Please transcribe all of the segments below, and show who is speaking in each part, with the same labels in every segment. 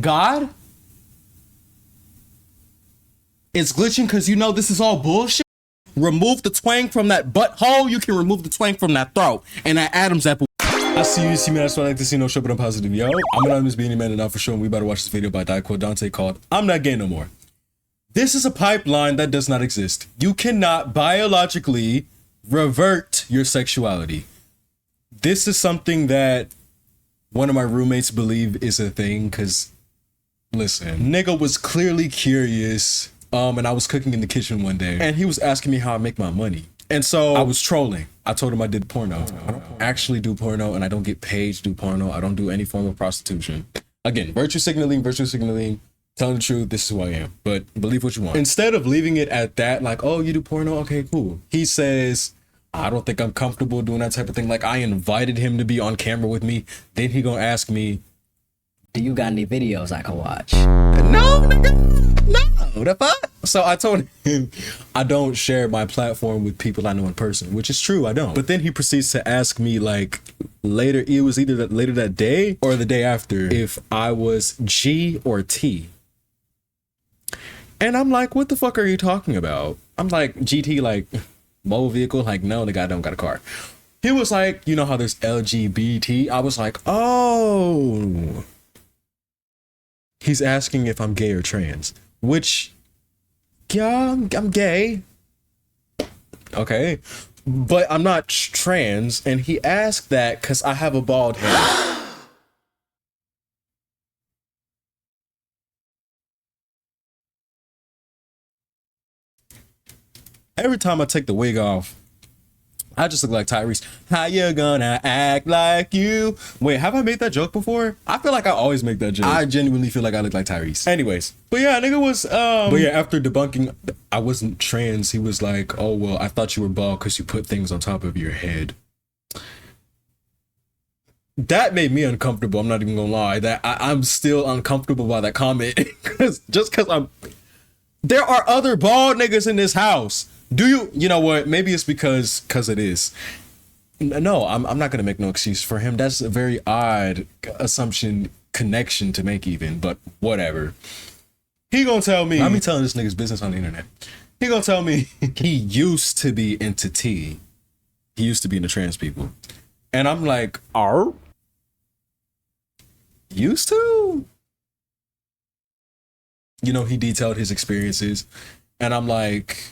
Speaker 1: God is glitching because you know this is all bullshit. Remove the twang from that butthole. You can remove the twang from that throat and that Adam's apple. I see you see me. That's what I like to see. No show, but I'm positive. Yo, I'm anonymous beanie man, and now for sure. And we about to watch this video by DyQuell Dontae called "I'm Not Gay No More." This is a pipeline that does not exist. You cannot biologically revert your sexuality. This is something that one of my roommates believe is a thing. Cause listen, nigga was clearly curious. And I was cooking in the kitchen one day and he was asking me how I make my money. And so I was trolling. I told him I did porno. I don't actually do porno and I don't get paid to do porno. I don't do any form of prostitution. Again, virtue signaling, telling the truth, this is who I am. But believe what you want. Instead of leaving it at that, like, oh, you do porno? Okay, cool. He says, I don't think I'm comfortable doing that type of thing. Like, I invited him to be on camera with me. Then he gonna ask me,
Speaker 2: do you got any videos I can watch?
Speaker 1: No, nigga, no, the fuck? So I told him I don't share my platform with people I know in person, which is true, I don't. But then he proceeds to ask me like later, it was either later that day or the day after, if I was G or T. And I'm like, what the fuck are you talking about? I'm like, GT, like mobile vehicle? Like, no, the guy don't got a car. He was like, you know how there's LGBT? I was like, oh. He's asking if I'm gay or trans, which, yeah, I'm gay. Okay, but I'm not trans. And he asked that because I have a bald head. Every time I take the wig off, I just look like Tyrese. How you gonna act like you? Wait, have I made that joke before? I feel like I always make that joke. I genuinely feel like I look like Tyrese. Anyways, but yeah, nigga was, but yeah, after debunking I wasn't trans, he was like, oh, well, I thought you were bald because you put things on top of your head. That made me uncomfortable. I'm not even gonna lie. That I'm still uncomfortable by that comment. Just because there are other bald niggas in this house. Do you know what? Maybe it's because it is. No, I'm not gonna make no excuse for him. That's a very odd assumption, connection to make even, but whatever. He gonna tell me, I'm telling this nigga's business on the internet. He gonna tell me he used to be into T. He used to be into trans people. And I'm like, used to? You know, he detailed his experiences and I'm like,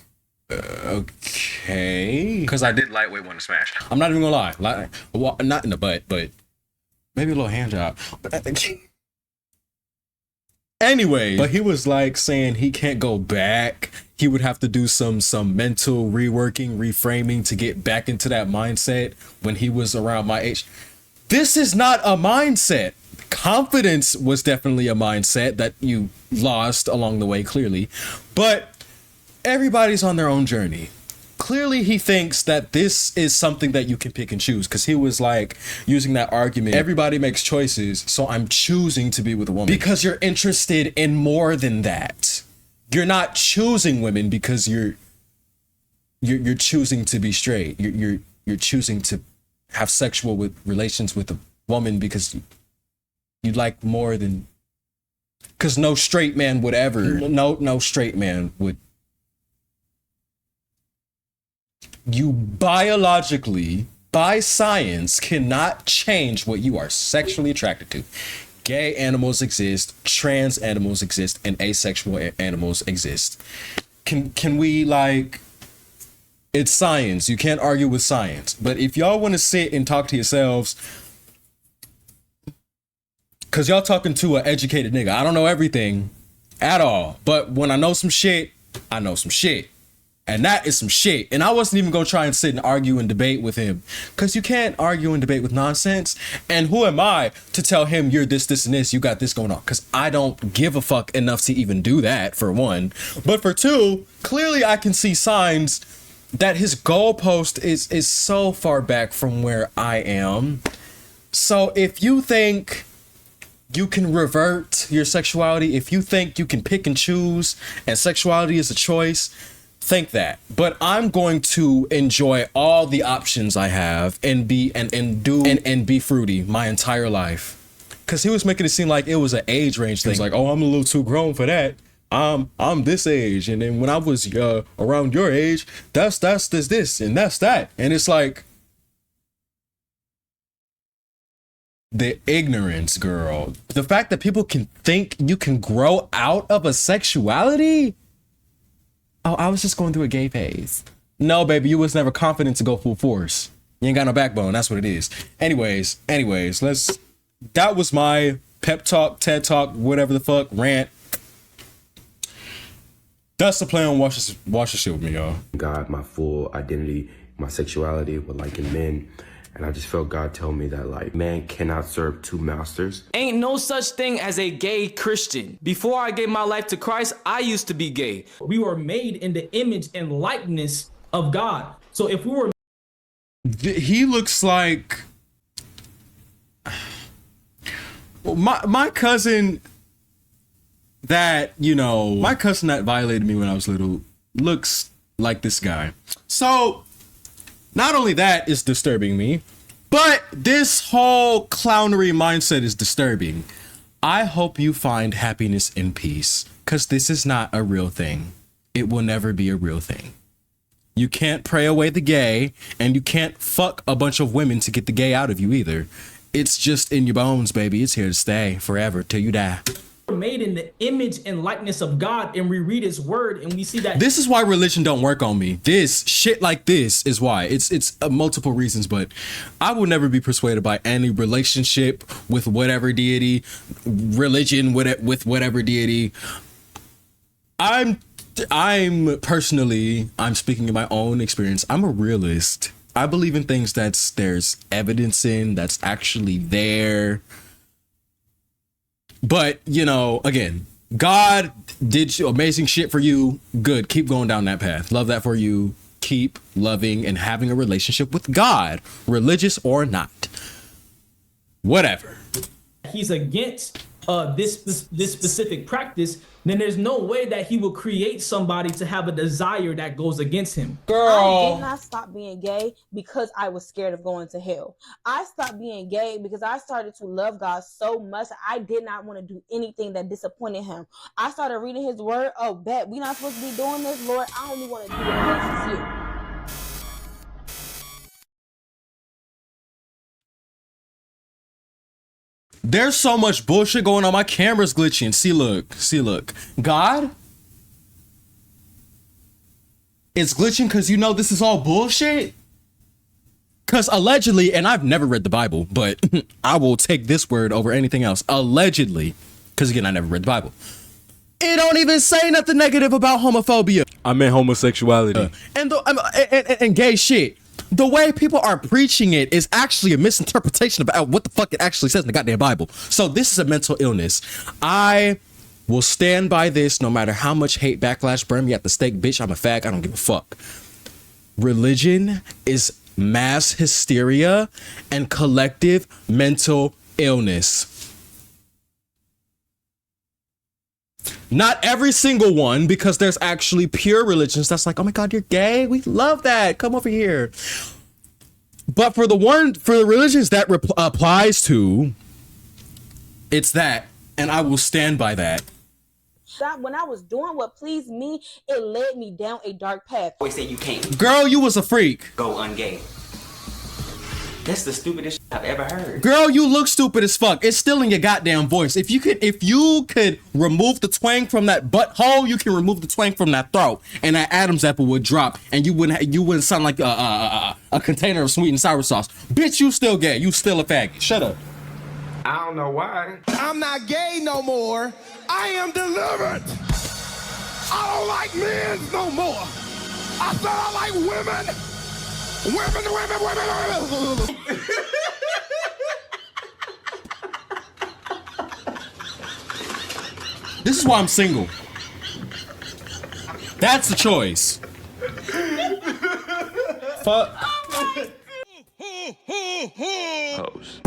Speaker 1: okay, because I did lightweight want to smash. I'm not even gonna lie, well, not in the butt, but maybe a little hand job. Anyway, but he was like saying he can't go back. He would have to do some mental reworking, reframing to get back into that mindset when he was around my age. This is not a mindset. Confidence was definitely a mindset that you lost along the way, clearly, but everybody's on their own journey. Clearly he thinks that this is something that you can pick and choose, because he was like using that argument, everybody makes choices, so I'm choosing to be with a woman because you're interested in more than that. You're not choosing women because you're choosing to be straight. You're choosing to have sexual relations with a woman because you like more than, because no straight man would ever, no straight man would. You biologically, by science, cannot change what you are sexually attracted to. Gay animals exist, trans animals exist, and asexual animals exist. Can we, like, it's science. You can't argue with science. But if y'all want to sit and talk to yourselves, because y'all talking to an educated nigga. I don't know everything at all. But when I know some shit, I know some shit. And that is some shit. And I wasn't even going to try and sit and argue and debate with him, because you can't argue and debate with nonsense. And who am I to tell him you're this, and this, you got this going on? Because I don't give a fuck enough to even do that, for one. But for two, clearly I can see signs that his goalpost is so far back from where I am. So if you think you can revert your sexuality, if you think you can pick and choose and sexuality is a choice, think that. But I'm going to enjoy all the options I have and be fruity my entire life. Cause he was making it seem like it was an age range thing. He was like, oh, I'm a little too grown for that. I'm this age, and then when I was around your age, that's this and that's that. And it's like the ignorance, girl. The fact that people can think you can grow out of a sexuality. Oh, I was just going through a gay phase. No, baby, you was never confident to go full force. You ain't got no backbone. That's what it is. Anyways, that was my pep talk, TED talk, whatever the fuck, rant. That's the plan. Watch this shit with me, y'all.
Speaker 3: God, my full identity, my sexuality with liking men. And I just felt God tell me that, like, man cannot serve two masters.
Speaker 4: Ain't no such thing as a gay Christian. Before I gave my life to Christ, I used to be gay.
Speaker 5: We were made in the image and likeness of God. So if we were...
Speaker 1: He looks like... My cousin that, you know, my cousin that violated me when I was little looks like this guy. So not only that is disturbing me, but this whole clownery mindset is disturbing. I hope you find happiness and peace, because this is not a real thing. It will never be a real thing. You can't pray away the gay, and you can't fuck a bunch of women to get the gay out of you either. It's just in your bones, baby. It's here to stay forever till you die.
Speaker 5: We're made in the image and likeness of God, and we read his word and we see that.
Speaker 1: This is why religion don't work on me. This shit like this is why. It's multiple reasons, but I will never be persuaded by any relationship with whatever deity, religion with whatever deity. I'm personally, I'm speaking in my own experience. I'm a realist. I believe in things there's evidence in, that's actually there. But, you know, again, God did amazing shit for you. Good. Keep going down that path. Love that for you. Keep loving and having a relationship with God, religious or not. Whatever.
Speaker 5: He's against this specific practice, then there's no way that he will create somebody to have a desire that goes against him.
Speaker 6: I did not stop being gay because I was scared of going to hell. I stopped being gay because I started to love God so much I did not want to do anything that disappointed him. I started reading his word. Oh, bet we're not supposed to be doing this, Lord. I only want to do what pleases you.
Speaker 1: There's so much bullshit going on. My camera's glitching. See, look. God, it's glitching because you know this is all bullshit. Because allegedly, and I've never read the Bible, but I will take this word over anything else. Allegedly, because again, I never read the Bible. It don't even say nothing negative about homophobia.
Speaker 7: I meant homosexuality.
Speaker 1: And gay shit. The way people are preaching it is actually a misinterpretation about what the fuck it actually says in the goddamn Bible. So this is a mental illness. I will stand by this no matter how much hate backlash burn me at the stake. Bitch, I'm a fag. I don't give a fuck. Religion is mass hysteria and collective mental illness. Not every single one, because there's actually pure religions that's like, oh my God, you're gay. We love that. Come over here. But for the religions that applies to, it's that. And I will stand by that.
Speaker 6: When I was doing what pleased me, it led me down a dark path.
Speaker 8: Always say you can't
Speaker 1: Girl, you was a freak.
Speaker 8: go ungay. That's the stupidest shit I've ever heard.
Speaker 1: Girl, you look stupid as fuck. It's still in your goddamn voice. If you could remove the twang from that butthole, you can remove the twang from that throat, and that Adam's apple would drop, and you wouldn't sound like a container of sweet and sour sauce. Bitch, you still gay. You still a faggot. Shut up.
Speaker 3: I don't know why.
Speaker 9: I'm not gay no more. I am delivered. I don't like men no more. I said I like women. Women.
Speaker 1: This is why I'm single. That's the choice. Fuck.
Speaker 7: Hoes.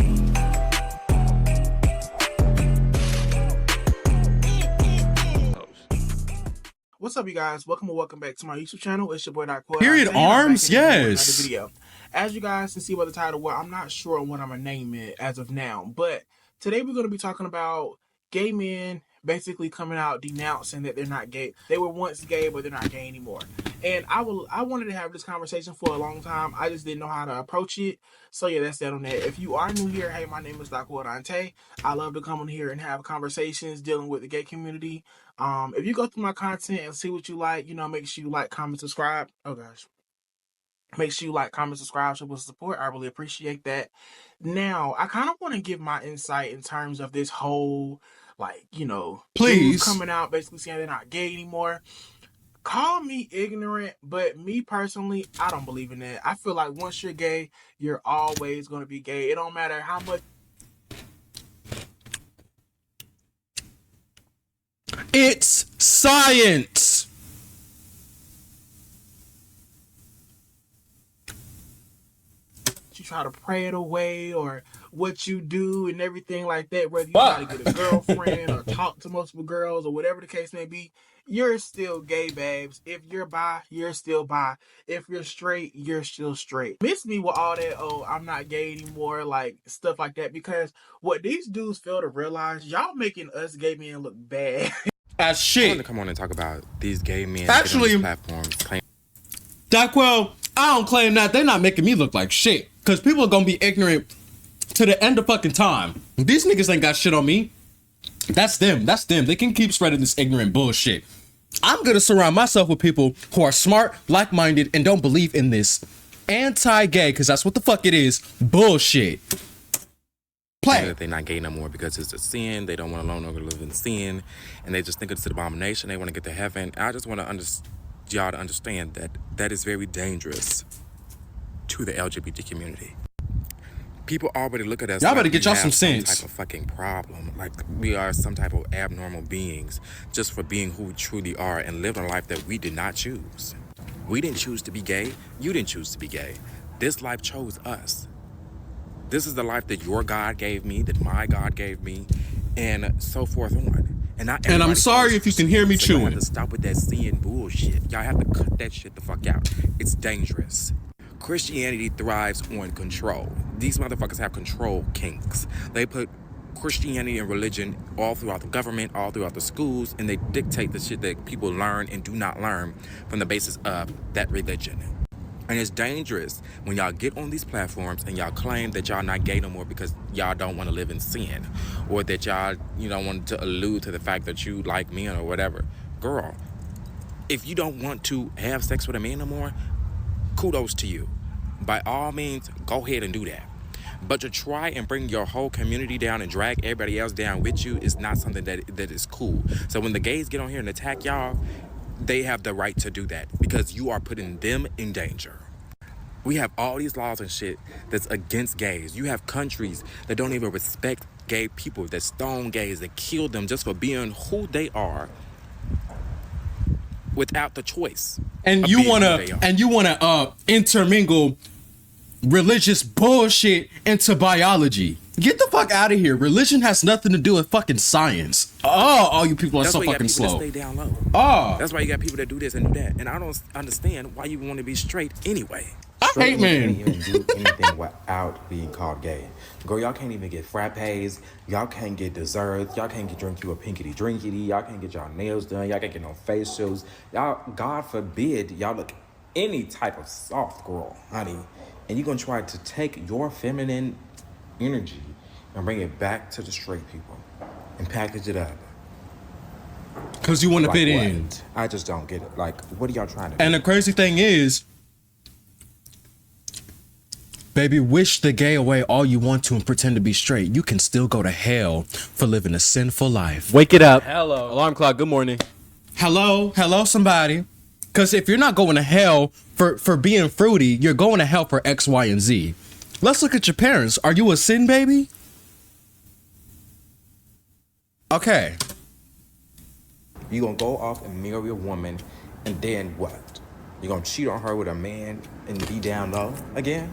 Speaker 9: What's up, you guys? Welcome back to my YouTube channel. It's your boy DyQuell.
Speaker 1: Period arms, yes.
Speaker 9: Video. As you guys can see by the title, well, I'm not sure on what I'm gonna name it as of now, but
Speaker 10: Today we're going to be talking about gay men basically coming out denouncing that they're not gay. They were once gay, but they're not gay anymore. And I wanted to have this conversation for a long time. I just didn't know how to approach it. So yeah, that's that on that. If you are new here, hey, my name is DyQuell Dontae. I love to come on here and have conversations dealing with the gay community. If you go through my content and see what you like, you know, make sure you like, comment, subscribe. Oh gosh. Make sure you like, comment, subscribe, show us support. I really appreciate that. Now, I kind of want to give my insight in terms of this whole, like, you know,
Speaker 1: please,
Speaker 10: coming out basically saying they're not gay anymore. Call me ignorant, but me personally, I don't believe in that. I feel like once you're gay, you're always going to be gay. It don't matter how much.
Speaker 1: It's science.
Speaker 10: You try to pray it away or what you do and everything like that, whether you try to get a girlfriend or talk to multiple girls or whatever the case may be, you're still gay, babes. If you're bi, you're still bi. If you're straight, you're still straight. Miss me with all that, oh, I'm not gay anymore, like stuff like that, because what these dudes fail to realize, y'all making us gay men look bad.
Speaker 1: As shit.
Speaker 3: I want to come on and talk about these gay men
Speaker 1: actually
Speaker 3: on these platforms.
Speaker 1: DyQuell, I don't claim that. They're not making me look like shit. Because people are going to be ignorant to the end of fucking time. These niggas ain't got shit on me. That's them. That's them. They can keep spreading this ignorant bullshit. I'm going to surround myself with people who are smart, like-minded, and don't believe in this anti-gay, because that's what the fuck it is, bullshit. Play.
Speaker 3: That they're not gay no more because it's a sin. They don't want to no longer live in sin. And they just think it's an abomination. They want to get to heaven. I just want y'all to understand that that is very dangerous to the LGBT community. People already look at us.
Speaker 1: Y'all
Speaker 3: like
Speaker 1: better get y'all some sense.
Speaker 3: Type of fucking problem. Like we are some type of abnormal beings just for being who we truly are and living a life that we did not choose. We didn't choose to be gay. You didn't choose to be gay. This life chose us. This is the life that your God gave me, that my God gave me, and so forth on. And I'm sorry if you can hear me chewing. Y'all have to stop with that sin bullshit. Y'all have to cut that shit the fuck out. It's dangerous. Christianity thrives on control. These motherfuckers have control kinks. They put Christianity and religion all throughout the government, all throughout the schools, and they dictate the shit that people learn and do not learn from the basis of that religion. And it's dangerous when y'all get on these platforms and y'all claim that y'all not gay no more because y'all don't want to live in sin, or that y'all, you know, want to allude to the fact that you like men or whatever. Girl, if you don't want to have sex with a man no more, kudos to you. By all means, go ahead and do that. But to try and bring your whole community down and drag everybody else down with you is not something that is cool. So when the gays get on here and attack y'all, they have the right to do that because you are putting them in danger. We have all these laws and shit that's against gays. You have countries that don't even respect gay people, that stone gays, that kill them just for being who they are without the choice.
Speaker 1: And you wanna intermingle religious bullshit into biology. Get the fuck out of here. Religion has nothing to do with fucking science. Oh, all you people are so fucking slow.
Speaker 3: Stay down low.
Speaker 1: Oh,
Speaker 3: that's why you got people that do this and do that. And I don't understand why you want to be straight anyway.
Speaker 1: I hate men.
Speaker 8: You can't even do anything without being called gay. Girl, y'all can't even get frappes. Y'all can't get desserts. Y'all can't drink you a pinkity drinkity. Y'all can't get y'all nails done. Y'all can't get no facials. Y'all, God forbid, y'all look any type of soft girl, honey. And you're gonna try to take your feminine energy and bring it back to the straight people and package it up.
Speaker 1: Cause you want to fit in.
Speaker 8: I just don't get it. Like, what are y'all trying to do?
Speaker 1: And the crazy thing is, baby, wish the gay away all you want to and pretend to be straight. You can still go to hell for living a sinful life.
Speaker 7: Wake it up. Hello. Alarm clock. Good morning.
Speaker 1: Hello, somebody. Because if you're not going to hell for being fruity, you're going to hell for X, Y, and Z. Let's look at your parents. Are you a sin baby? Okay.
Speaker 8: You gonna go off and marry a woman, and then what? You gonna cheat on her with a man and be down low again?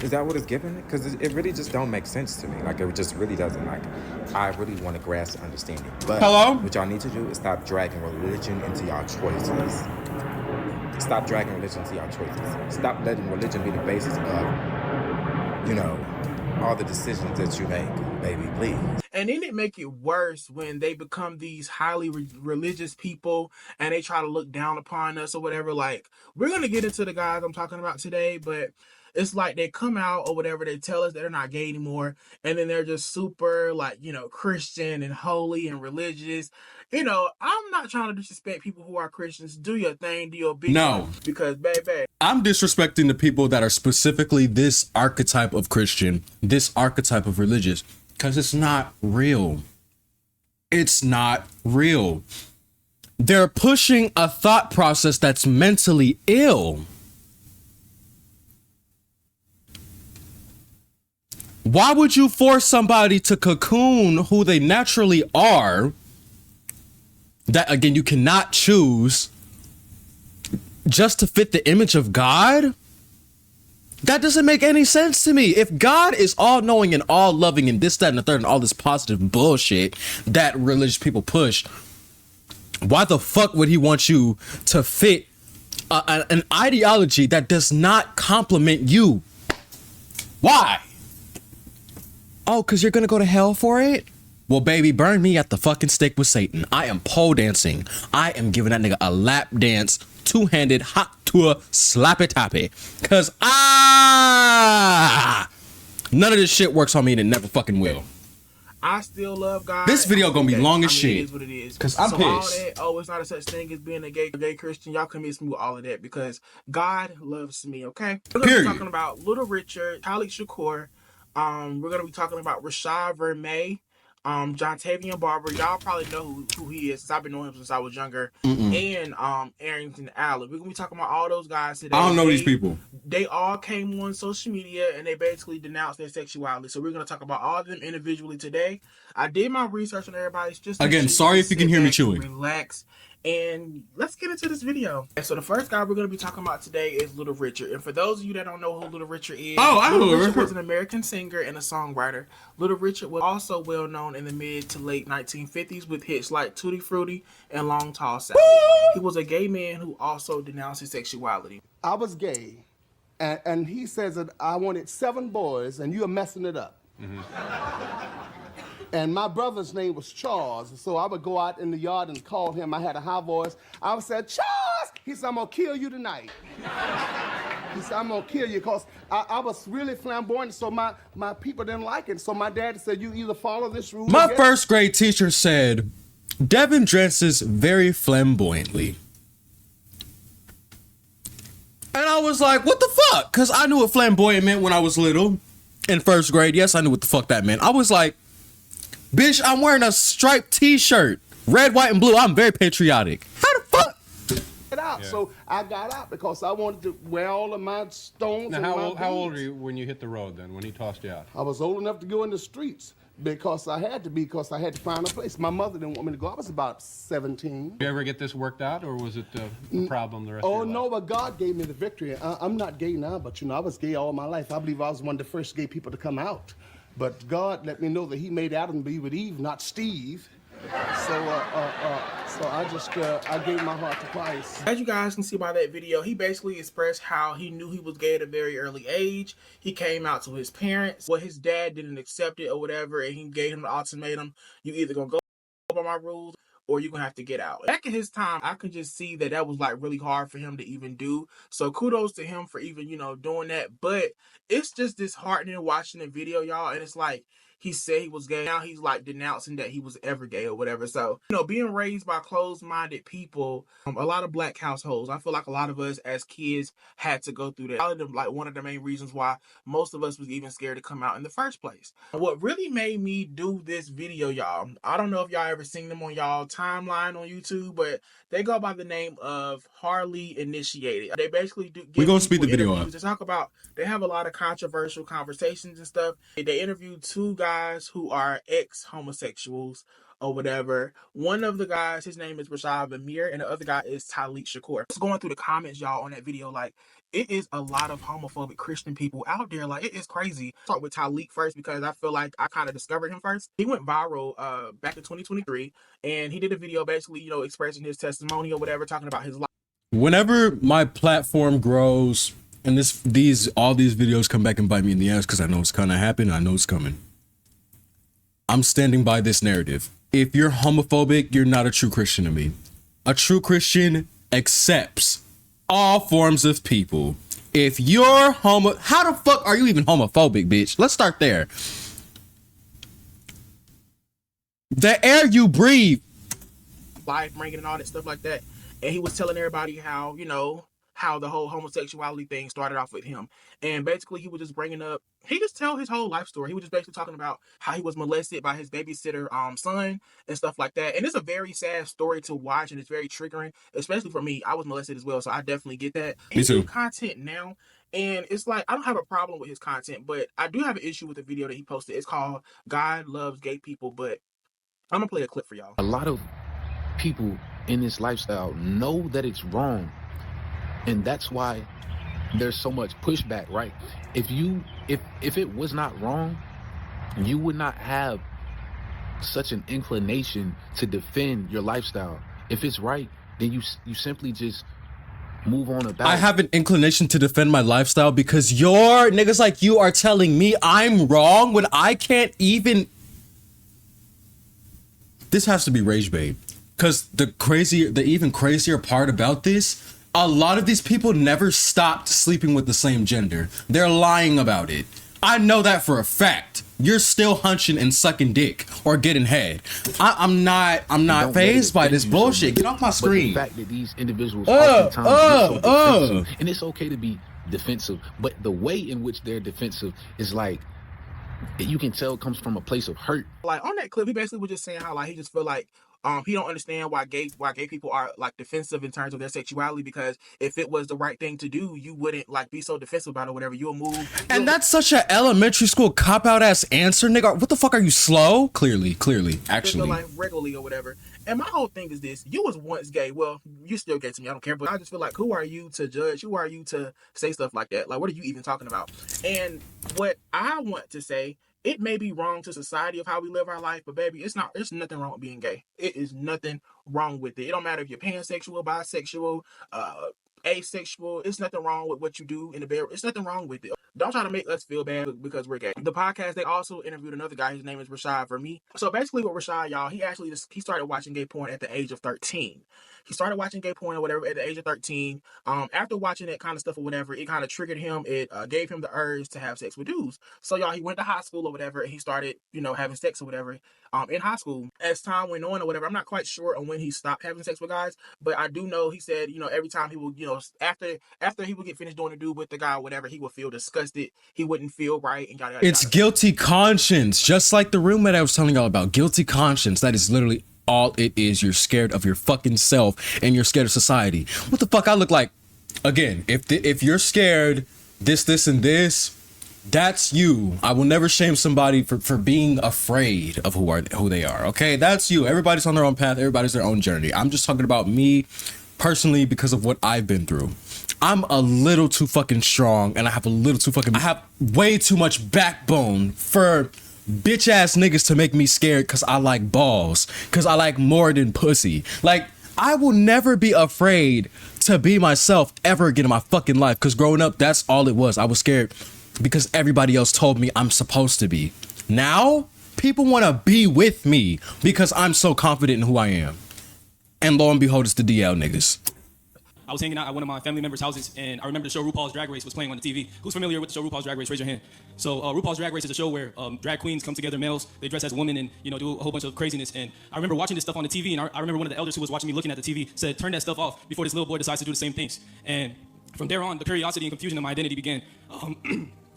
Speaker 8: Is that what it's giving? Because it really just don't make sense to me. Like, it just really doesn't. Like, I really want to grasp the understanding. But what y'all need to do is stop dragging religion into y'all choices. Stop dragging religion into y'all choices. Stop letting religion be the basis of, you know, all the decisions that you make.
Speaker 3: baby, please.
Speaker 10: And then it make it worse when they become these highly religious people and they try to look down upon us or whatever. Like, we're going to get into the guys I'm talking about today, but it's like they come out or whatever, they tell us they're not gay anymore, and then they're just super, like, you know, Christian and holy and religious. You know, I'm not trying to disrespect people who are Christians. Do your thing, do your big
Speaker 1: No.
Speaker 10: one, because, baby,
Speaker 1: I'm disrespecting the people that are specifically this archetype of Christian, this archetype of religious, because it's not real. It's not real. They're pushing a thought process that's mentally ill. Why would you force somebody to cocoon who they naturally are, that again you cannot choose, just to fit the image of God? That doesn't make any sense to me. If God is all knowing and all loving and this, that, and the third, and all this positive bullshit that religious people push, why the fuck would he want you to fit an ideology that does not complement you? Why? Oh, because you're going to go to hell for it? Well, baby, burn me at the fucking stake with Satan. I am pole dancing. I am giving that nigga a lap dance, two-handed, hot tour, slappy tappy. Because none of this shit works on me and it never fucking will.
Speaker 10: I still love God.
Speaker 1: This video gonna be long as shit.
Speaker 10: It is what it is.
Speaker 1: Because I'm
Speaker 10: so
Speaker 1: pissed.
Speaker 10: All that, oh, it's not a such thing as being a gay Christian. Y'all convince me with all of that because God loves me, okay? We're going to be talking about Little Richard, Talik Shakur. We're going to be talking about Rashad Vermey, Jontavian Barber. Y'all probably know who he is since I've been knowing him since I was younger. And Arrington Allen. We're going to be talking about all those guys today.
Speaker 1: I don't know these people.
Speaker 10: They all came on social media and they basically denounced their sexuality. So we're going to talk about all of them individually today. I did my research on everybody's just
Speaker 1: again, sorry if you can hear me chewing.
Speaker 10: Relax. And let's get into this video. And so the first guy we're going to be talking about today is Little Richard. And for those of you that don't know who Little Richard is, Little Richard was an American singer and a songwriter. Little Richard was also well known in the mid to late 1950s with hits like Tutti Frutti and Long Tall Sally. He was a gay man who also denounced his sexuality.
Speaker 9: I was gay, and he says that I wanted 7 boys, and you are messing it up. And my brother's name was Charles, so I would go out in the yard and call him. I had a high voice. I would say, Charles! He said, I'm gonna kill you tonight. He said, I'm gonna kill you, because I was really flamboyant, so my people didn't like it. So my dad said, you either follow this rule.
Speaker 1: My first grade teacher said, Devin dresses very flamboyantly. And I was like, what the fuck? Because I knew what flamboyant meant when I was little. In first grade, yes, I knew what the fuck that meant. I was like, bitch, I'm wearing a striped t-shirt. Red, white, and blue. I'm very patriotic. How the fuck?
Speaker 9: Out. Yeah. So I got out because I wanted to wear all of my stones.
Speaker 11: Now, how old were you when you hit the road then, when he tossed you out?
Speaker 9: I was old enough to go in the streets because I had to be, because I had to find a place. My mother didn't want me to go. I was about 17.
Speaker 11: Did you ever get this worked out, or was it a problem the rest of your life?
Speaker 9: Oh, no, but God gave me the victory. I'm not gay now, but, you know, I was gay all my life. I believe I was one of the first gay people to come out. But God let me know that he made Adam be with Eve, not Steve. So I gave my heart to Christ.
Speaker 10: As you guys can see by that video, he basically expressed how he knew he was gay at a very early age. He came out to his parents. Well, his dad didn't accept it or whatever, and he gave him the ultimatum. You either gonna go by my rules or you're gonna have to get out. Back in his time, I could just see that was like really hard for him to even do. So kudos to him for even, you know, doing that. But it's just disheartening watching the video, y'all. And it's like, he said he was gay. Now he's like denouncing that he was ever gay or whatever. So, you know, being raised by closed-minded people, a lot of black households, I feel like a lot of us as kids had to go through that. Probably like one of the main reasons why most of us was even scared to come out in the first place. What really made me do this video, y'all, I don't know if y'all ever seen them on y'all timeline on YouTube, but they go by the name of Harley Initiated. They basically do.
Speaker 1: We're gonna speed the video up.
Speaker 10: To talk about, they have a lot of controversial conversations and stuff. They interviewed 2 guys who are ex-homosexuals or whatever. One of the guys, his name is Rashad Vermey, and the other guy is Talik Shakur. Just going through the comments, y'all, on that video, like, it is a lot of homophobic Christian people out there. Like, it is crazy. I'll start with Talik first because I feel like I kind of discovered him first. He went viral back in 2023, and he did a video basically, you know, expressing his testimony or whatever, talking about his life.
Speaker 1: Whenever my platform grows and all these videos come back and bite me in the ass, because I know it's gonna happen, I know it's coming. I'm standing by this narrative. If you're homophobic, you're not a true Christian to me. A true Christian accepts all forms of people. If you're how the fuck are you even homophobic, bitch? Let's start there. The air you breathe.
Speaker 10: Life bringing and all that stuff like that. And he was telling everybody how, you know, how the whole homosexuality thing started off with him. And basically he was just bringing up, he just tell his whole life story. He was just basically talking about how he was molested by his babysitter son and stuff like that. And it's a very sad story to watch, and it's very triggering, especially for me. I was molested as well, so I definitely get that.
Speaker 1: Me too.
Speaker 10: He do content now, and it's like, I don't have a problem with his content, but I do have an issue with the video that he posted. It's called God Loves Gay People, but I'm gonna play a clip for y'all.
Speaker 12: A lot of people in this lifestyle know that it's wrong, and that's why there's so much pushback, right? If it was not wrong, you would not have such an inclination to defend your lifestyle. If it's right, then you simply just move on about
Speaker 1: I have an inclination to defend my lifestyle because your niggas like you are telling me I'm wrong when I can't even. This has to be rage bait. Because the even crazier part about this, a lot of these people never stopped sleeping with the same gender. They're lying about it. I know that for a fact. You're still hunching and sucking dick or getting head. I'm not fazed by this bullshit. Get off my screen.
Speaker 12: But the fact that these individuals oftentimes get so defensive, and it's okay to be defensive, but the way in which they're defensive is like, you can tell it comes from a place of hurt.
Speaker 10: Like on that clip, he basically was just saying how like he just feel like he don't understand why gay people are like defensive in terms of their sexuality, because if it was the right thing to do, you wouldn't like be so defensive about it or whatever. You'll move.
Speaker 1: And that's such an elementary school cop out ass answer, nigga. What the fuck are you slow? Clearly, actually.
Speaker 10: Like regularly or whatever. And my whole thing is this: you was once gay. Well, you still gay to me. I don't care. But I just feel like, who are you to judge? Who are you to say stuff like that? Like, what are you even talking about? And what I want to say, it may be wrong to society of how we live our life, but baby, it's not. There's nothing wrong with being gay. It is nothing wrong with it. It don't matter if you're pansexual, bisexual, asexual. It's nothing wrong with what you do in the bed. It's nothing wrong with it. Don't try to make us feel bad because we're gay. The podcast, they also interviewed another guy. His name is Rashad for me. So basically with Rashad, y'all, he started watching gay porn at the age of 13. He started watching gay porn or whatever at the age of 13. After watching that kind of stuff or whatever, it kind of triggered him. It gave him the urge to have sex with dudes. So y'all, he went to high school or whatever, and he started, having sex or whatever in high school. As time went on or whatever, I'm not quite sure on when he stopped having sex with guys, but I do know he said, every time he would, after he would get finished doing the dude with the guy or whatever, he would feel disgusted. He wouldn't feel right and yada, yada,
Speaker 1: It's guilty conscience, just like the roommate I was telling y'all about. Guilty conscience. That is literally all it is. You're scared of your fucking self and you're scared of society. What the fuck I look like? Again, if you're scared, this, and this, that's you. I will never shame somebody for being afraid of who they are. Okay, that's you. Everybody's on their own path. Everybody's their own journey. I'm just talking about me personally because of what I've been through. I'm a little too fucking strong, and I have way too much backbone for bitch ass niggas to make me scared because I like balls, because I like more than pussy. Like, I will never be afraid to be myself ever again in my fucking life, because growing up, that's all it was. I was scared because everybody else told me I'm supposed to be. Now, people want to be with me because I'm so confident in who I am. And lo and behold, it's the DL niggas.
Speaker 13: I was hanging out at one of my family members' houses, and I remember the show RuPaul's Drag Race was playing on the TV. Who's familiar with the show RuPaul's Drag Race? Raise your hand. So RuPaul's Drag Race is a show where drag queens come together, males, they dress as women and, do a whole bunch of craziness. And I remember watching this stuff on the TV, and I remember one of the elders who was watching me looking at the TV said, turn that stuff off before this little boy decides to do the same things. And from there on, the curiosity and confusion of my identity began.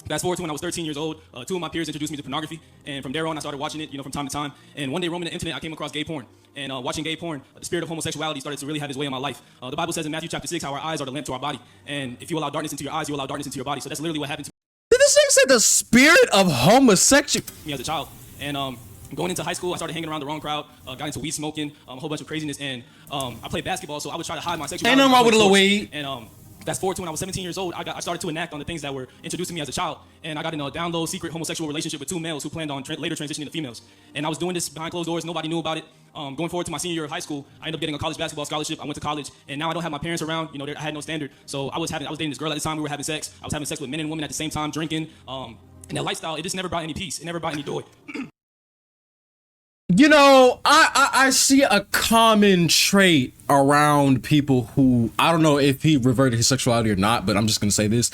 Speaker 13: Fast forward to when I was 13 years old, two of my peers introduced me to pornography, and from there on I started watching it, from time to time. And one day roaming the internet, I came across gay porn. And watching gay porn, the spirit of homosexuality started to really have its way in my life. The Bible says in Matthew chapter 6 how our eyes are the lamp to our body. And if you allow darkness into your eyes, you allow darkness into your body. So that's literally what happened to
Speaker 1: Did this thing say the spirit of homosexuality?
Speaker 13: me as a child. And going into high school, I started hanging around the wrong crowd, got into weed smoking, a whole bunch of craziness. And I played basketball, so I would try to hide my sexuality.
Speaker 1: Ain't nothing wrong with a little weed.
Speaker 13: And fast forward to when I was 17 years old, I started to enact on the things that were introduced to me as a child. And I got in a down low, secret homosexual relationship with two males who planned on later transitioning to females. And I was doing this behind closed doors. Nobody knew about it. Going forward to my senior year of high school, I ended up getting a college basketball scholarship. I went to college, and now I don't have my parents around. I had no standard. So I was dating this girl at the time. We were having sex. I was having sex with men and women at the same time, drinking. And that lifestyle, it just never brought any peace. It never brought any joy.
Speaker 1: You know, I see a common trait around people who, I don't know if he reverted his sexuality or not, but I'm just gonna say this.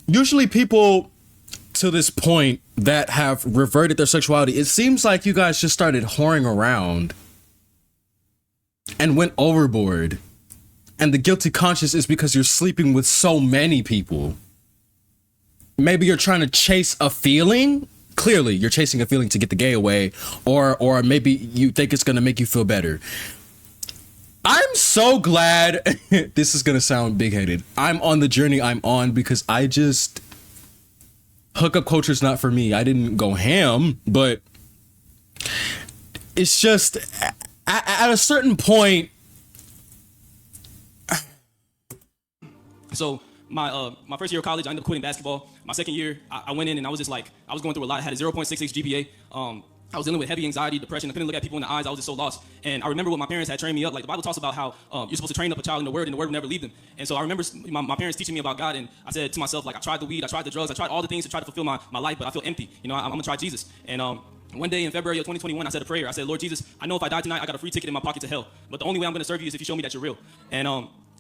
Speaker 1: Usually people to this point that have reverted their sexuality, it seems like you guys just started whoring around and went overboard. And the guilty conscience is because you're sleeping with so many people. Maybe you're trying to chase a feeling. Clearly, you're chasing a feeling to get the gay away, or maybe you think it's gonna make you feel better. I'm so glad. This is gonna sound big-headed. I'm on the journey I'm on because I just hookup culture's not for me. I didn't go ham, but it's just at a certain point.
Speaker 13: So my first year of college, I ended up quitting basketball. My second year, I went in and I was just like, I was going through a lot. I had a 0.66 GPA. I was dealing with heavy anxiety, depression. I couldn't look at people in the eyes. I was just so lost. And I remember what my parents had trained me up. Like the Bible talks about how you're supposed to train up a child in the word and the word will never leave them. And so I remember my parents teaching me about God. And I said to myself, like, I tried the weed, I tried the drugs, I tried all the things to try to fulfill my life, but I feel empty. You know, I'm gonna try Jesus. And one day in February of 2021, I said a prayer. I said, Lord Jesus, I know if I die tonight, I got a free ticket in my pocket to hell. But the only way I'm gonna serve you is if you show me that you're real. And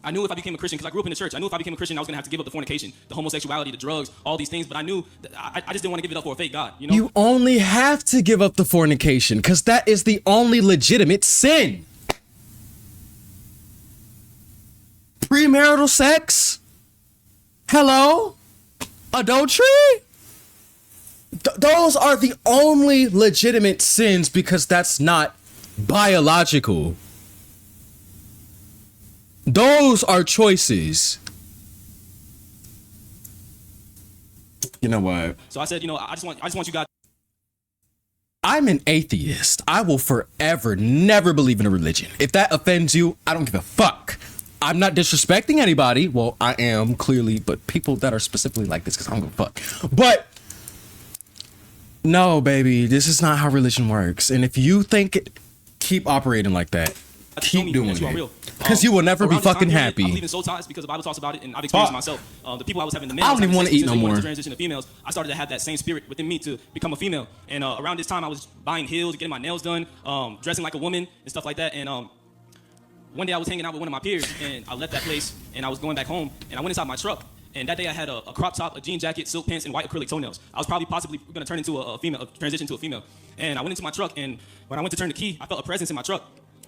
Speaker 13: I knew if I became a Christian, because I grew up in the church, I knew if I became a Christian, I was going to have to give up the fornication, the homosexuality, the drugs, all these things. But I knew that I just didn't want to give it up for a fake God. You know?
Speaker 1: You only have to give up the fornication because that is the only legitimate sin. Premarital sex? Hello? Adultery? Those are the only legitimate sins because that's not biological. Those are choices. You know what?
Speaker 13: So I said, you know, I just want you guys.
Speaker 1: I'm an atheist. I will forever never believe in a religion. If that offends you, I don't give a fuck. I'm not disrespecting anybody. Well, I am clearly, but people that are specifically like this, because I don't give a fuck. But no, baby, this is not how religion works. And if you think it, keep operating like that. Keep doing it. Because you will never be fucking happy.
Speaker 13: I believe in soul ties because the Bible talks about it, and I've experienced it myself. The people I was having, the males,
Speaker 1: I don't even want to eat no more.
Speaker 13: To transition to females, I started to have that same spirit within me to become a female. And around this time, I was buying heels, getting my nails done, dressing like a woman, and stuff like that. And one day I was hanging out with one of my peers, and I left that place, and I was going back home, and I went inside my truck. And that day I had a crop top, a jean jacket, silk pants, and white acrylic toenails. I was probably possibly going to turn into a female, transition to a female. And I went into my truck, and when I went to turn the key, I felt a presence in my truck.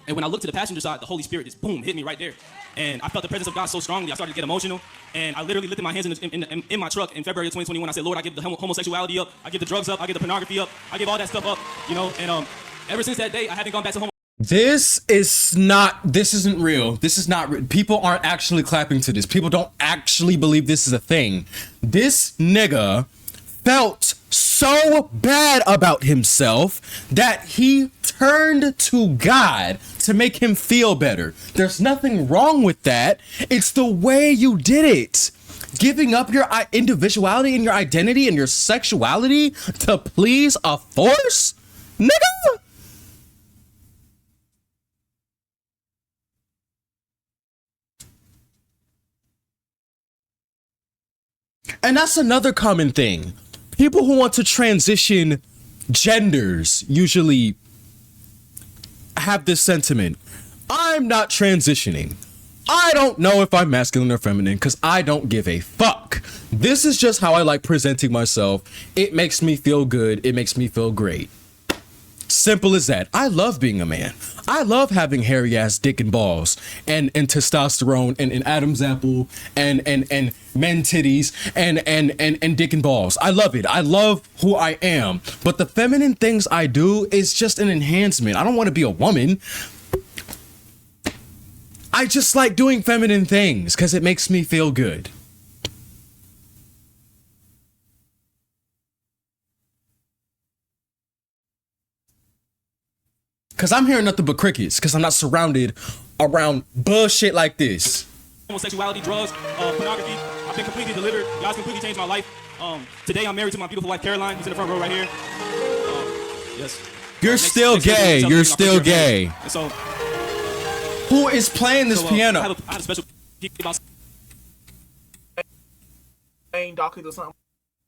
Speaker 13: And when I looked to the passenger side, the Holy Spirit just boom hit me right there. And I felt the presence of God so strongly, I started to get emotional. And I literally lifted my hands in my truck in February of 2021. I said, Lord, I give the homosexuality up, I give the drugs up, I give the pornography up, I give all that stuff up, you know. And ever since that day, I haven't gone back to homo.
Speaker 1: This isn't real. This is not real. People aren't actually clapping to this. People don't actually believe this is a thing. This nigga felt so bad about himself that he turned to God to make him feel better. There's nothing wrong with that. It's the way you did it. Giving up your individuality and your identity and your sexuality to please a force? Nigga! And that's another common thing. People who want to transition genders usually have this sentiment. I'm not transitioning. I don't know if I'm masculine or feminine because I don't give a fuck. This is just how I like presenting myself. It makes me feel good. It makes me feel great. Simple as that. I love being a man. I love having hairy ass dick and balls and testosterone and Adam's apple and men titties and dick and balls. I love it. I love who I am. But the feminine things I do is just an enhancement. I don't want to be a woman. I just like doing feminine things because it makes me feel good. Because I'm hearing nothing but crickets because I'm not surrounded around bullshit like this.
Speaker 13: Homosexuality, drugs, pornography. I've been completely delivered. God's completely changed my life. Today I'm married to my beautiful wife, Caroline, who's in the front row right here. Yes.
Speaker 1: You're still gay. You're still gay.
Speaker 13: And so,
Speaker 1: who is playing this piano?
Speaker 13: I have a special about
Speaker 10: Dawkins or something.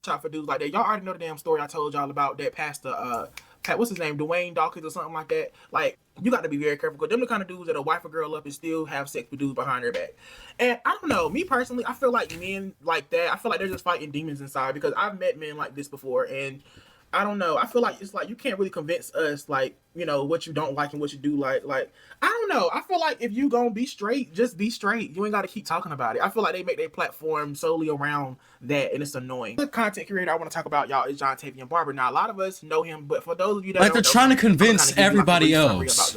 Speaker 10: Shot for dudes like that. Y'all already know the damn story I told y'all about that pastor what's his name, Dwayne Dawkins or something like that. Like, you got to be very careful because them the kind of dudes that'll wife a girl up and still have sex with dudes behind their back. And I don't know, me personally, I feel like men like that, I feel like they're just fighting demons inside, because I've met men like this before, and I don't know. I feel like it's like you can't really convince us, like, you know, what you don't like and what you do like. Like, I don't know. I feel like if you gonna be straight, just be straight. You ain't got to keep talking about it. I feel like they make their platform solely around that, and it's annoying. The content creator I want to talk about, y'all, is Jontavian Barber. Now, a lot of us know him, but for those of you that
Speaker 1: like, they're trying to convince everybody else.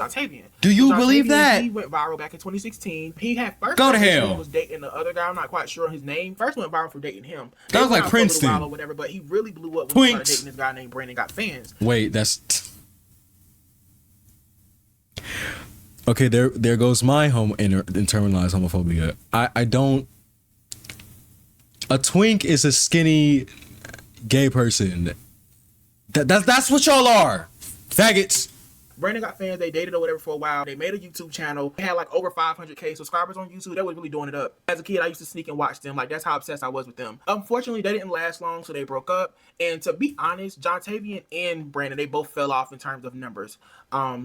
Speaker 1: Do you believe that?
Speaker 10: He went viral back in 2016. He had first
Speaker 1: go to hell.
Speaker 10: He was dating the other guy. I'm not quite sure his name. First went viral for dating him.
Speaker 1: That was like Princeton
Speaker 10: or whatever, but he really blew up when he started dating this guy named Brandon. Got fans.
Speaker 1: Wait, that's okay. There goes my internalized homophobia. I don't. A twink is a skinny gay person. That's what y'all are, faggots.
Speaker 10: Brandon got fans. They dated or whatever for a while. They made a YouTube channel. They had like over 500K subscribers on YouTube. They was really doing it up. As a kid, I used to sneak and watch them. Like, that's how obsessed I was with them. Unfortunately, they didn't last long, so they broke up. And to be honest, Jontavian and Brandon, they both fell off in terms of numbers.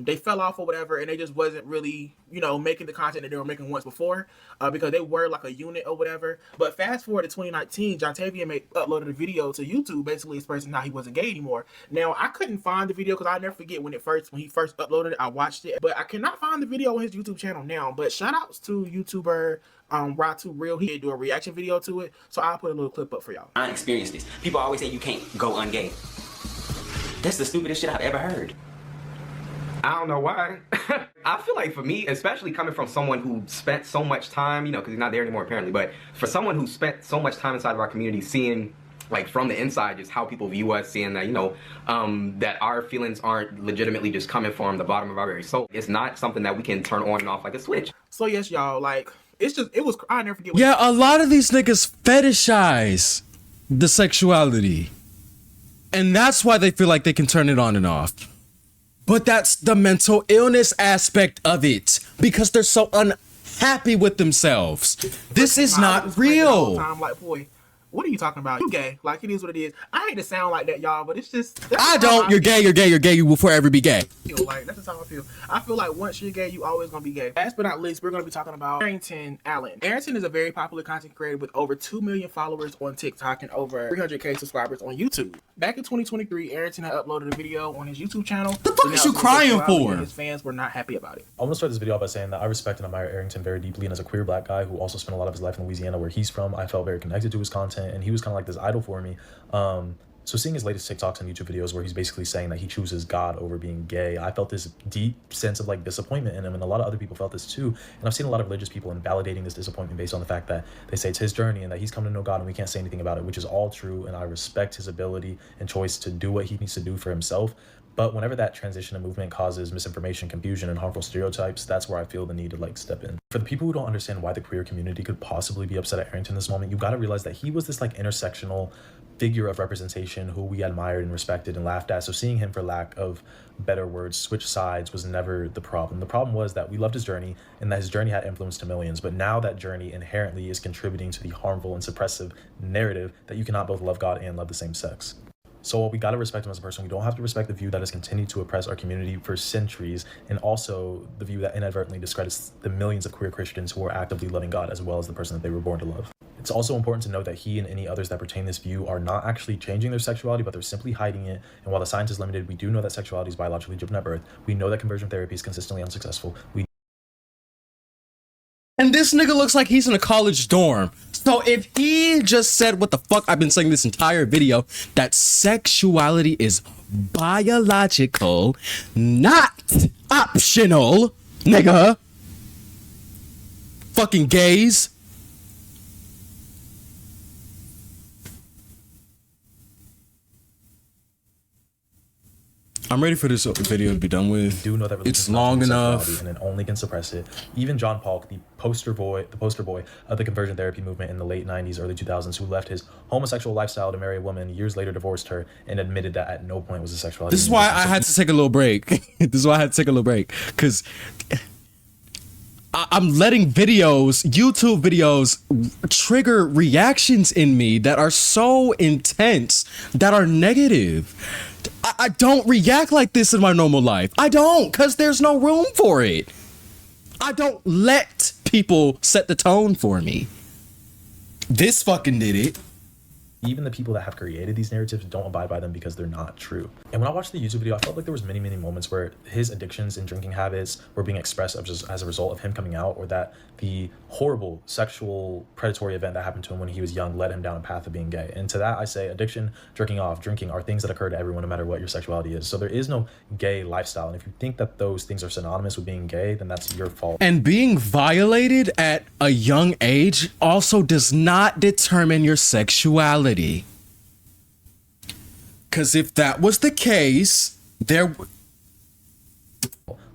Speaker 10: They fell off or whatever, and they just wasn't really, you know, making the content that they were making once before, because they were like a unit or whatever. But fast forward to 2019, Jontavian uploaded a video to YouTube, basically expressing how he wasn't gay anymore. Now, I couldn't find the video because I never forget when he first uploaded it. I watched it, but I cannot find the video on his YouTube channel now. But shout outs to YouTuber Ratu Real. He did do a reaction video to it, so I'll put a little clip up for y'all.
Speaker 14: I experienced this. People always say you can't go ungay. That's the stupidest shit I've ever heard.
Speaker 15: I don't know why. I feel like for me, especially coming from someone who spent so much time, you know, because he's not there anymore apparently, but for someone who spent so much time inside of our community, seeing like from the inside just how people view us, seeing that, you know, that our feelings aren't legitimately just coming from the bottom of our very soul. It's not something that we can turn on and off like a switch.
Speaker 10: So yes, y'all, like, I never forget.
Speaker 1: Yeah, a lot of these niggas fetishize the sexuality, and that's why they feel like they can turn it on and off. But that's the mental illness aspect of it, because they're so unhappy with themselves. This is not real.
Speaker 10: Like, boy, what are you talking about? You gay. Like, it is what it is. I hate to sound like that, y'all, but it's just...
Speaker 1: I don't. You're gay, you're gay, you're gay. You will forever be gay.
Speaker 10: Like, that's just how I feel. I feel like once you're gay, you always gonna be gay. Last but not least, we're gonna be talking about Arrington Allen. Arrington is a very popular content creator with over 2 million followers on TikTok and over 300K subscribers on YouTube. Back in 2023, Arrington had uploaded a video on his YouTube channel.
Speaker 1: The fuck is you crying for?
Speaker 10: His fans were not happy about it.
Speaker 16: I want to start this video off by saying that I respect and admire Arrington very deeply, and as a queer black guy who also spent a lot of his life in Louisiana where he's from, I felt very connected to his content, and he was kind of like this idol for me. So seeing his latest TikToks and YouTube videos where he's basically saying that he chooses God over being gay, I felt this deep sense of like disappointment in him, and a lot of other people felt this too. And I've seen a lot of religious people invalidating this disappointment based on the fact that they say it's his journey and that he's come to know God and we can't say anything about it, which is all true, and I respect his ability and choice to do what he needs to do for himself. But whenever that transition and movement causes misinformation, confusion, and harmful stereotypes, that's where I feel the need to like step in. For the people who don't understand why the queer community could possibly be upset at Arrington in this moment, you got to realize that he was this like intersectional figure of representation who we admired and respected and laughed at. So seeing him, for lack of better words, switch sides was never the problem. The problem was that we loved his journey and that his journey had influence to millions, but now that journey inherently is contributing to the harmful and suppressive narrative that you cannot both love God and love the same sex. So while we gotta respect him as a person, we don't have to respect the view that has continued to oppress our community for centuries, and also the view that inadvertently discredits the millions of queer Christians who are actively loving God as well as the person that they were born to love. It's also important to note that he and any others that pertain this view are not actually changing their sexuality, but they're simply hiding it. And while the science is limited, we do know that sexuality is biologically driven at birth. We know that conversion therapy is consistently unsuccessful.
Speaker 1: And this nigga looks like he's in a college dorm. So if he just said what the fuck I've been saying this entire video, that sexuality is biological, not optional, nigga. Fucking gays. I'm ready for this video to be done with.
Speaker 16: Do know that
Speaker 1: it's long enough,
Speaker 16: and it only can suppress it. Even John Paul, the poster boy of the conversion therapy movement in the late 90s, early 2000s, who left his homosexual lifestyle to marry a woman, years later divorced her, and admitted that at no point was his sexuality.
Speaker 1: This is why I had to take a little break. This is why I had to take a little break, because I'm letting YouTube videos, trigger reactions in me that are so intense, that are negative. I don't react like this in my normal life. I don't, because there's no room for it. I don't let people set the tone for me. This fucking did it.
Speaker 16: Even the people that have created these narratives don't abide by them because they're not true. And when I watched the YouTube video, I felt like there was many moments where his addictions and drinking habits were being expressed just as a result of him coming out, or that the horrible sexual predatory event that happened to him when he was young led him down a path of being gay. And to that I say addiction, jerking off, drinking are things that occur to everyone no matter what your sexuality is. So there is no gay lifestyle. And if you think that those things are synonymous with being gay, then that's your fault.
Speaker 1: And being violated at a young age also does not determine your sexuality. Because if that was the case, there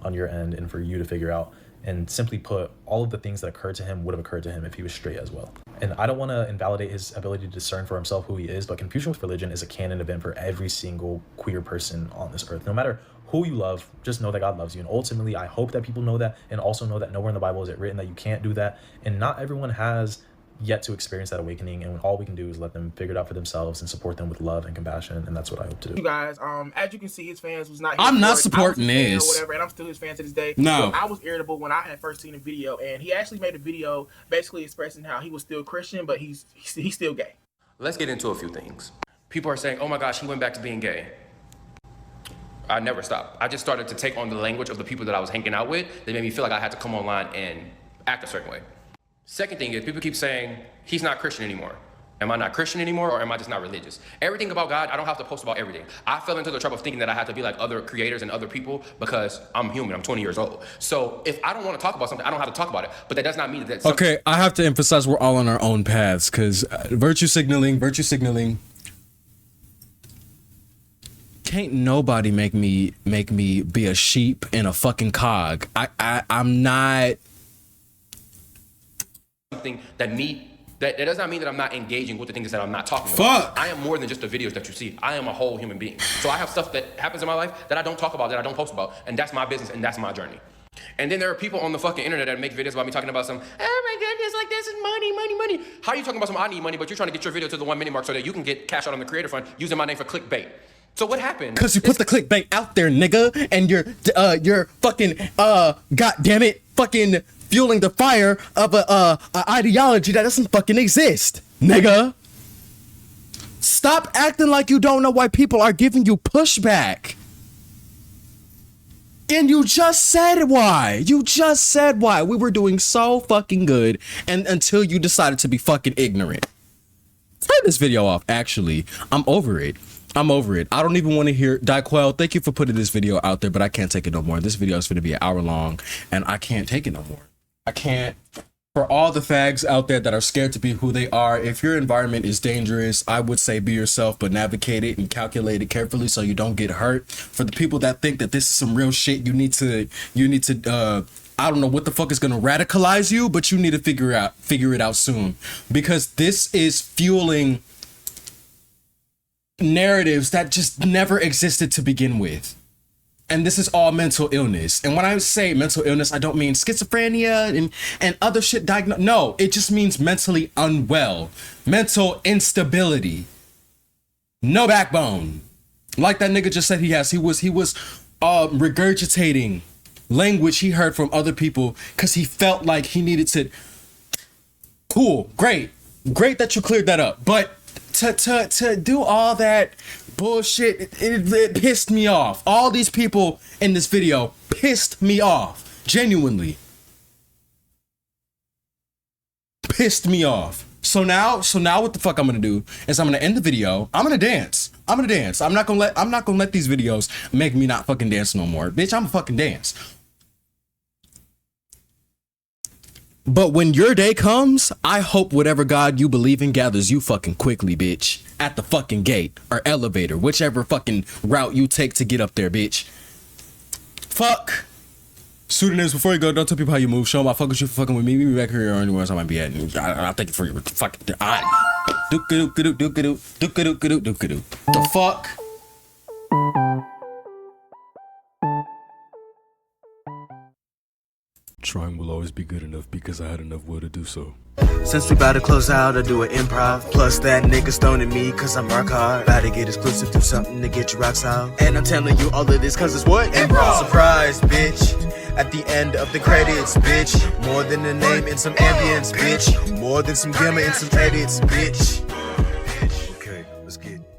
Speaker 16: on your end, and for you to figure out, and simply put, all of the things that occurred to him would have occurred to him if he was straight as well. And I don't want to invalidate his ability to discern for himself who he is, but confusion with religion is a canon event for every single queer person on this earth. No matter who you love, just know that God loves you. And ultimately, I hope that people know that, and also know that nowhere in the Bible is it written that you can't do that. And not everyone has yet to experience that awakening, and all we can do is let them figure it out for themselves and support them with love and compassion, and that's what I hope to do.
Speaker 10: You guys, as you can see, his fans was not.
Speaker 1: I'm not supporting this.
Speaker 10: Or whatever, and I'm still his fan to this day.
Speaker 1: No,
Speaker 10: I was irritable when I had first seen the video, and he actually made a video basically expressing how he was still Christian, but he's still gay.
Speaker 17: Let's get into a few things. People are saying, "Oh my gosh, he went back to being gay." I never stopped. I just started to take on the language of the people that I was hanging out with. They made me feel like I had to come online and act a certain way. Second thing is, people keep saying, he's not Christian anymore. Am I not Christian anymore, or am I just not religious? Everything about God, I don't have to post about everything. I fell into the trouble of thinking that I had to be like other creators and other people because I'm human, I'm 20 years old. So if I don't want to talk about something, I don't have to talk about it. But that does not mean that...
Speaker 1: Okay, I have to emphasize we're all on our own paths, because virtue signaling. Can't nobody make me be a sheep in a fucking cog. I'm not...
Speaker 17: Something that does not mean that I'm not engaging with the things that I'm not talking about.
Speaker 1: Fuck.
Speaker 17: I am more than just the videos that you see. I am a whole human being. So I have stuff that happens in my life that I don't talk about, that I don't post about, and that's my business and that's my journey. And then there are people on the fucking internet that make videos about me talking about some, oh my goodness, like this is money. How are you talking about some I need money, but you're trying to get your video to the 1 minute mark so that you can get cash out on the creator fund using my name for clickbait? So what happened?
Speaker 1: Because you put the clickbait out there, nigga, and you're fucking goddamn it, fucking fueling the fire of a ideology that doesn't fucking exist, nigga. Stop acting like you don't know why people are giving you pushback. And you just said why. We were doing so fucking good, and until you decided to be fucking ignorant. Turn this video off, actually. I'm over it. I don't even want to hear DyQuell. Thank you for putting this video out there, but I can't take it no more. This video is going to be an hour long, and I can't take it no more. I can't. For all the fags out there that are scared to be who they are, if your environment is dangerous, I would say be yourself, but navigate it and calculate it carefully so you don't get hurt. For the people that think that this is some real shit, you need to I don't know what the fuck is gonna radicalize you, but you need to figure it out soon, because this is fueling narratives that just never existed to begin with. And this is all mental illness. And when I say mental illness, I don't mean schizophrenia and other shit diagnosed. No, it just means mentally unwell, mental instability, no backbone. Like that nigga just said he has. He was regurgitating language he heard from other people because he felt like he needed to. Cool, great that you cleared that up. But to do all that bullshit, it pissed me off. All these people in this video pissed me off. Genuinely. Pissed me off. So now what the fuck I'm gonna do is I'm gonna end the video. I'm gonna dance. I'm not gonna let these videos make me not fucking dance no more. Bitch, I'm a fucking dance. But when your day comes, I hope whatever God you believe in gathers you fucking quickly, bitch. At the fucking gate or elevator, whichever fucking route you take to get up there, bitch. Fuck. Pseudonyms, before you go, don't tell people how you move. Show them I fuck with you for fucking with me. Be back here or anywhere else I might be at. I'll take it for you. Fuck. The fuck?
Speaker 18: Trying will always be good enough because I had enough will to do so.
Speaker 19: Since we about to close out, I do an improv. Plus that nigga stoning me cause I'm rock hard. About to get exclusive, do something to get you rocks out. And I'm telling you all of this cause it's what? Improv! Surprise, bitch. At the end of the credits, bitch. More than a name and some ambience, bitch. More than some glimmer and some edits, bitch. Okay, let's get it.